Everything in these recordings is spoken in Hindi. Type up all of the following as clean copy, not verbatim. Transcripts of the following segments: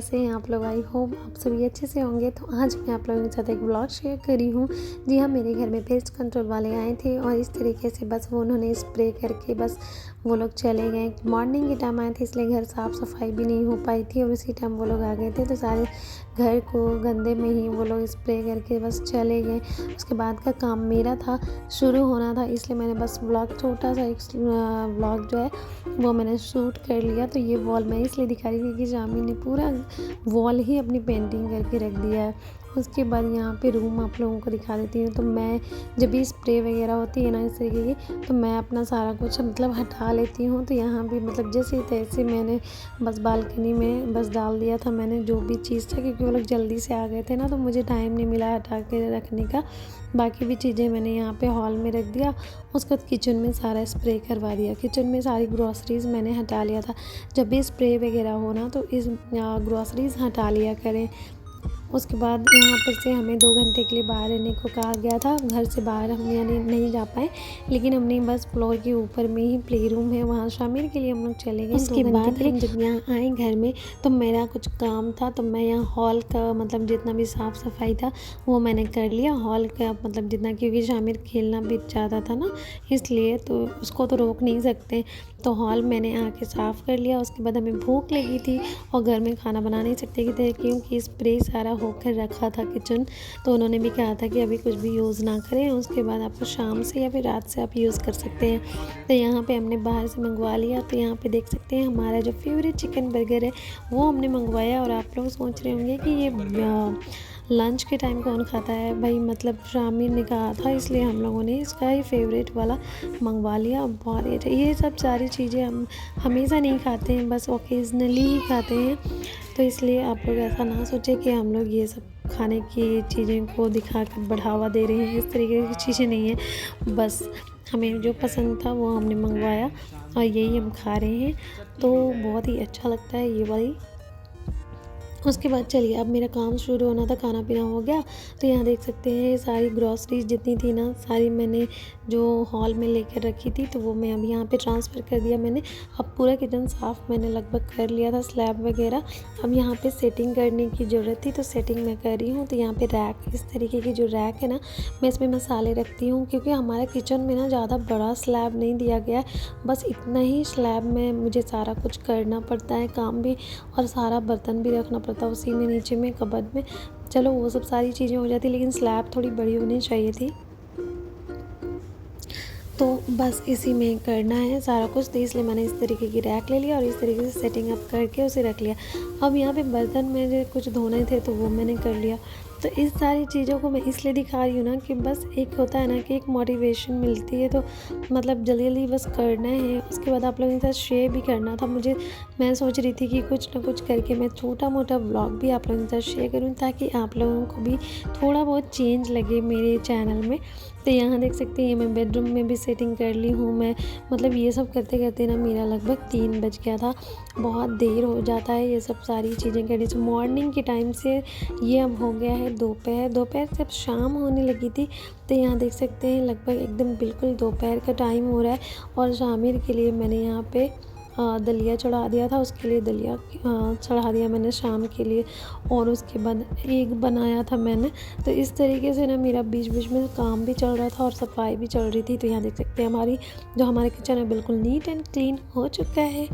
कैसे हैं आप लोग? आई होप आप सभी अच्छे से होंगे। तो आज मैं आप लोगों के साथ एक ब्लॉग शेयर करी हूँ। जी हाँ, मेरे घर में पेस्ट कंट्रोल वाले आए थे और इस तरीके से बस वो उन्होंने स्प्रे करके बस वो लोग चले गए। मॉर्निंग के टाइम आए थे इसलिए घर साफ़ सफाई भी नहीं हो पाई थी और उसी टाइम वो लोग आ गए थे, तो सारे घर को गंदे में ही वो लोग स्प्रे करके बस चले गए। उसके बाद का काम मेरा था, शुरू होना था, इसलिए मैंने बस ब्लॉग छोटा सा एक ब्लॉग जो है वो मैंने शूट कर लिया। तो ये वॉल मैं इसलिए दिखा रही थी कि जामी ने पूरा वॉल ही अपनी पेंटिंग करके रख दिया है। उसके बाद यहाँ पे रूम आप लोगों को दिखा देती हूँ। तो मैं जब भी स्प्रे वगैरह होती है ना इस तरीके की, तो मैं अपना सारा कुछ मतलब हटा लेती हूँ। तो यहाँ भी मतलब जैसे तैसे मैंने बस बालकनी में बस डाल दिया था मैंने जो भी चीज़ था, क्योंकि वो लोग जल्दी से आ गए थे ना, तो मुझे टाइम नहीं मिला हटा के रखने का। बाकी भी चीज़ें मैंने यहाँ पे हॉल में रख दिया। उसके बाद किचन में सारा स्प्रे करवा दिया। किचन में सारी ग्रॉसरीज़ मैंने हटा लिया था। जब भी स्प्रे वगैरह हो ना तो इस ग्रॉसरीज़ हटा लिया करें। उसके बाद यहाँ पर से हमें 2 घंटे के लिए बाहर रहने को कहा गया था। घर से बाहर हम यानी नहीं जा पाए, लेकिन हमने बस फ्लोर के ऊपर में ही प्ले रूम है, वहाँ शामिल के लिए हम लोग चले गए। उसके बाद हम जब यहाँ आए घर में, तो मेरा कुछ काम था, तो मैं यहाँ हॉल का मतलब जितना भी साफ़ सफाई था वो मैंने कर लिया। हॉल का मतलब जितना, क्योंकि शामिल खेलना भी ज़्यादा था ना, इसलिए तो उसको तो रोक नहीं सकते। तो हॉल मैंने आके साफ़ कर लिया। उसके बाद हमें भूख लगी थी और घर में खाना बना नहीं सकते थे क्योंकि स्प्रे सारा होकर रखा था किचन। तो उन्होंने भी कहा था कि अभी कुछ भी यूज़ ना करें, उसके बाद आपको शाम से या फिर रात से आप यूज़ कर सकते हैं। तो यहाँ पे हमने बाहर से मंगवा लिया। तो यहाँ पे देख सकते हैं हमारा जो फेवरेट चिकन बर्गर है वो हमने मंगवाया। और आप लोग सोच रहे होंगे कि ये लंच के टाइम कौन खाता है भाई, मतलब शामिर ने कहा था इसलिए हम लोगों ने इसका ही फेवरेट वाला मंगवा लिया। बहुत ही अच्छा, ये सब सारी चीज़ें हम हमेशा नहीं खाते हैं, बस ओकेजनली ही खाते हैं। तो इसलिए आप लोग ऐसा ना सोचें कि हम लोग ये सब खाने की चीज़ें को दिखा कर बढ़ावा दे रहे हैं, इस तरीके की चीज़ें नहीं है। बस हमें जो पसंद था वो हमने मंगवाया और यही हम खा रहे हैं। तो बहुत ही अच्छा लगता है ये वाली। उसके बाद चलिए अब मेरा काम शुरू होना था, खाना पीना हो गया। तो यहाँ देख सकते हैं सारी ग्रॉसरीज जितनी थी ना, सारी मैंने जो हॉल में लेकर रखी थी तो वो मैं अब यहाँ पे ट्रांसफ़र कर दिया मैंने। अब पूरा किचन साफ़ मैंने लगभग कर लिया था, स्लैब वगैरह। अब यहाँ पे सेटिंग करने की ज़रूरत थी तो सेटिंग मैं कर रही हूँ। तो यहाँ पे रैक, इस तरीके की जो रैक है ना, मैं इसमें मसाले रखती हूँ, क्योंकि हमारे किचन में ना ज़्यादा बड़ा स्लैब नहीं दिया गया है, बस इतना ही स्लैब में मुझे सारा कुछ करना पड़ता है काम भी, और सारा बर्तन भी रखना पड़ता है उसी में, नीचे में कबर्ड में। चलो वो सब सारी चीज़ें हो जाती, लेकिन स्लैब थोड़ी बड़ी होनी चाहिए थी। तो बस इसी में करना है सारा कुछ, तो इसलिए मैंने इस तरीके की रैक ले लिया और इस तरीके से सेटिंग अप करके उसे रख लिया। अब यहाँ पे बर्तन मेरे कुछ धोने थे तो वो मैंने कर लिया। तो इस सारी चीज़ों को मैं इसलिए दिखा रही हूँ ना कि बस एक होता है ना कि एक मोटिवेशन मिलती है, तो मतलब जल्दी जल्दी बस करना है। उसके बाद आप लोगों के साथ शेयर भी करना था मुझे। मैं सोच रही थी कि कुछ ना कुछ करके मैं छोटा मोटा ब्लॉग भी आप लोगों के साथ शेयर करूँ, ताकि आप लोगों को भी थोड़ा बहुत चेंज लगे मेरे चैनल में। तो यहाँ देख सकते हैं मैं बेडरूम में भी सेटिंग कर ली हूँ। मैं मतलब ये सब करते करते ना मेरा लगभग 3 बज गया था। बहुत देर हो जाता है ये सब सारी चीज़ें करने से। मॉर्निंग के टाइम से ये अब हो गया है दोपहर, दोपहर से अब शाम होने लगी थी। तो यहाँ देख सकते हैं लगभग एकदम बिल्कुल दोपहर का टाइम हो रहा है। और शामिर के लिए मैंने यहाँ पे दलिया चढ़ा दिया था, उसके लिए दलिया चढ़ा दिया मैंने शाम के लिए। और उसके बाद एग बनाया था मैंने। तो इस तरीके से ना मेरा बीच बीच में काम भी चल रहा था और सफाई भी चल रही थी। तो यहाँ देख सकते हैं हमारा किचन है बिल्कुल नीट एंड क्लीन हो चुका है।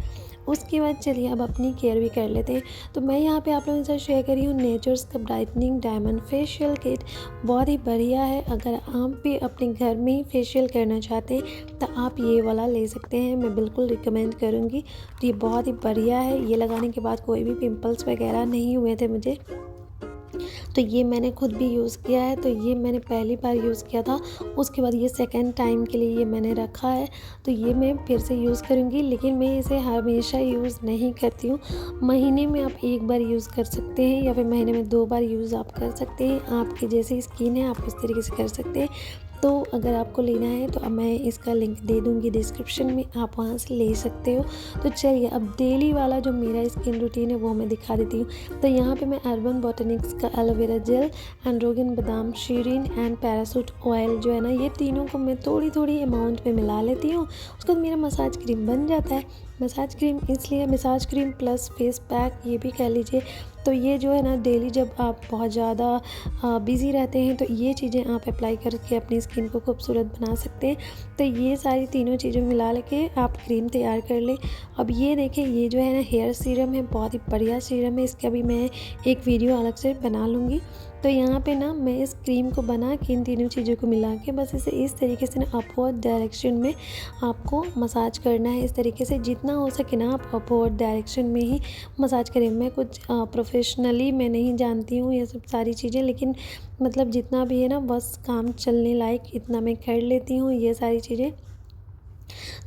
उसके बाद चलिए अब अपनी केयर भी कर लेते हैं। तो मैं यहाँ पे आप लोगों के साथ शेयर करी हूँ नेचर्स का ब्राइटनिंग डायमंड फेशियल किट। बहुत ही बढ़िया है। अगर आप भी अपने घर में ही फेशियल करना चाहते हैं तो आप ये वाला ले सकते हैं, मैं बिल्कुल रिकमेंड करूँगी। तो ये बहुत ही बढ़िया है, ये लगाने के बाद कोई भी पिंपल्स वगैरह नहीं हुए थे मुझे। तो ये मैंने खुद भी यूज़ किया है। तो ये मैंने पहली बार यूज़ किया था, उसके बाद ये सेकंड टाइम के लिए ये मैंने रखा है। तो ये मैं फिर से यूज़ करूँगी, लेकिन मैं इसे हमेशा यूज़ नहीं करती हूँ। महीने में आप 1 बार यूज़ कर सकते हैं या फिर महीने में 2 बार यूज़ आप कर सकते हैं। आपकी जैसी स्किन है आप इस तरीके से कर सकते हैं। तो अगर आपको लेना है तो अब मैं इसका लिंक दे दूँगी डिस्क्रिप्शन में, आप वहाँ से ले सकते हो। तो चलिए अब डेली वाला जो मेरा स्किन रूटीन है वो मैं दिखा देती हूँ। तो यहाँ पे मैं अर्बन बॉटनिक्स का एलोवेरा जेल, एंड्रोगन बादाम शीरीन एंड पैरासूट ऑयल जो है ना, ये तीनों को मैं थोड़ी थोड़ी अमाउंट में मिला लेती हूँ। उसके बाद मेरा मसाज क्रीम बन जाता है। मसाज क्रीम इसलिए massage cream plus face pack ये भी कह लीजिए। तो ये जो है ना डेली जब आप बहुत ज़्यादा बिज़ी रहते हैं तो ये चीज़ें आप अप्लाई करके अपनी स्किन को खूबसूरत बना सकते हैं। तो ये सारी तीनों चीज़ें मिला के आप क्रीम तैयार कर लें। अब ये देखें, ये जो है ना हेयर सीरम है, बहुत ही बढ़िया सीरम है। इसका भी मैं एक वीडियो अलग से बना लूँगी। तो यहाँ पे ना मैं इस क्रीम को बना के इन तीनों चीज़ों को मिला के बस इसे इस तरीके से ना अपवर्ड डायरेक्शन में आपको मसाज करना है। इस तरीके से जितना हो सके ना आप अपवर्ड डायरेक्शन में ही मसाज करें। मैं कुछ प्रोफेशनली मैं नहीं जानती हूँ ये सब सारी चीज़ें, लेकिन मतलब जितना भी है ना बस काम चलने लायक इतना मैं कर लेती हूँ ये सारी चीज़ें।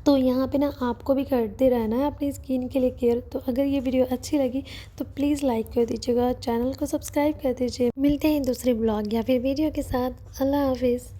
तो यहाँ पे ना आपको भी करते रहना है अपनी स्किन के लिए केयर। तो अगर ये वीडियो अच्छी लगी तो प्लीज़ लाइक कर दीजिएगा, चैनल को सब्सक्राइब कर दीजिए। मिलते हैं दूसरे ब्लॉग या फिर वीडियो के साथ। अल्लाह हाफिज़।